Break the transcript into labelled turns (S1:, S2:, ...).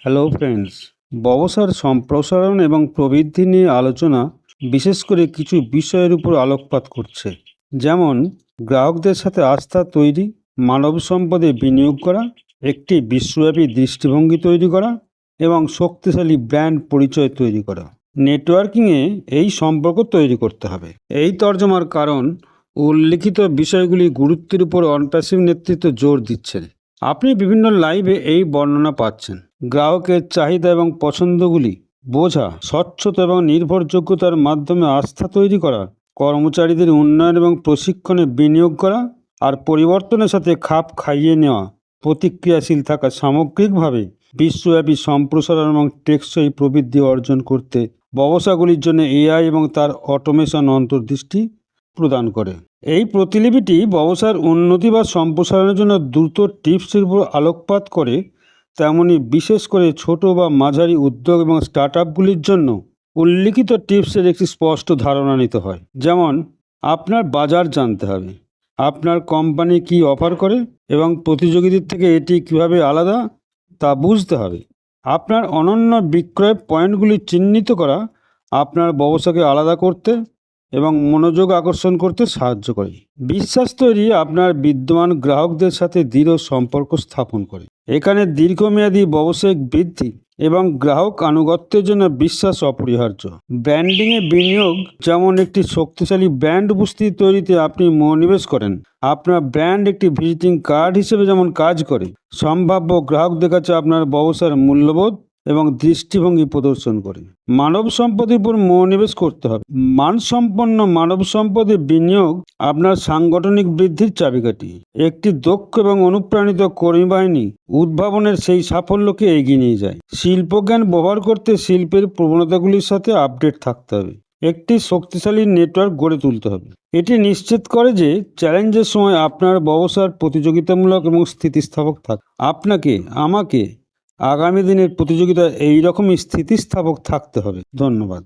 S1: Hello friends, ব্যবসার সম্প্রসারণ এবং প্রবৃদ্ধি নিয়ে আলোচনা বিশেষ করে কিছু বিষয়ের উপর আলোকপাত করছে, যেমন গ্রাহকদের সাথে আস্থা তৈরি, মানব সম্পদে বিনিয়োগ করা, একটি বিশ্বব্যাপী দৃষ্টিভঙ্গি তৈরি করা এবং শক্তিশালী ব্র্যান্ড পরিচয় তৈরি করা। নেটওয়ার্কিংয়ে এই সম্পর্ক তৈরি করতে হবে। এই তর্জমার কারণ উল্লিখিত বিষয়গুলি গুরুত্বের উপর অনপ্যাসিভ নেতৃত্ব জোর দিচ্ছে। আপনি বিভিন্ন লাইভে এই বর্ণনা পাচ্ছেন। গ্রাহকের চাহিদা এবং পছন্দগুলি বোঝা, স্বচ্ছতা এবং নির্ভরযোগ্যতার মাধ্যমে আস্থা তৈরি করা, কর্মচারীদের উন্নয়ন এবং প্রশিক্ষণে বিনিয়োগ করা, আর পরিবর্তনের সাথে খাপ খাইয়ে নেওয়া, প্রতিক্রিয়াশীল থাকা, সামগ্রিকভাবে বিশ্বব্যাপী সম্প্রসারণ এবং টেকসই প্রবৃদ্ধি অর্জন করতে ব্যবসাগুলির জন্য এআই এবং তার অটোমেশন অন্তর্দৃষ্টি প্রদান করে। এই প্রতিলিপিটি ব্যবসার উন্নতি বা সম্প্রসারণের জন্য দ্রুত টিপসের উপর আলোকপাত করে, তেমনি বিশেষ করে ছোট বা মাঝারি উদ্যোগ এবং স্টার্টআপগুলির জন্য উল্লিখিত টিপসের একটি স্পষ্ট ধারণা নিতে হয়। যেমন, আপনার বাজার জানতে হবে, আপনার কোম্পানি কী অফার করে এবং প্রতিযোগীদের থেকে এটি কীভাবে আলাদা তা বুঝতে হবে। আপনার অনন্য বিক্রয় পয়েন্টগুলি চিহ্নিত করা আপনার ব্যবসাকে আলাদা করতে এবং মনোযোগ আকর্ষণ করতে সাহায্য করে। বিশ্বাস তৈরি আপনার বিদ্যমান গ্রাহকদের সাথে দৃঢ় সম্পর্ক স্থাপন করে। এখানে দীর্ঘমেয়াদী ব্যবসায়িক বৃদ্ধি এবং গ্রাহক আনুগত্যের জন্য বিশ্বাস অপরিহার্য। ব্র্যান্ডিংয়ে বিনিয়োগ, যেমন একটি শক্তিশালী ব্র্যান্ড উপস্থিতি তৈরিতে আপনি মনোনিবেশ করেন। আপনার ব্র্যান্ড একটি ভিজিটিং কার্ড হিসেবে যেমন কাজ করে, সম্ভাব্য গ্রাহকদের কাছে আপনার ব্যবসার মূল্যবোধ এবং দৃষ্টিভঙ্গি প্রদর্শন করে। মানব সম্পদের উপর মনোনিবেশ করতে হবে। মানসম্পন্ন মানব সম্পদে বিনিয়োগ আপনার সাংগঠনিক বৃদ্ধির চাবিকাঠি। একটি দক্ষ এবং অনুপ্রাণিত কর্মী বাহিনী উদ্ভাবনের সেই সাফল্যকে এগিয়ে নিয়ে যায়। শিল্পজ্ঞান ব্যবহার করতে শিল্পের প্রবণতাগুলির সাথে আপডেট থাকতে হবে। একটি শক্তিশালী নেটওয়ার্ক গড়ে তুলতে হবে। এটি নিশ্চিত করে যে চ্যালেঞ্জের সময় আপনার ব্যবসার প্রতিযোগিতামূলক এবং স্থিতিস্থাপক থাকে। আপনাকে, আমাকে আগামী দিনের প্রতিযোগিতায় এই রকমই স্থিতিস্থাপক থাকতে হবে। ধন্যবাদ।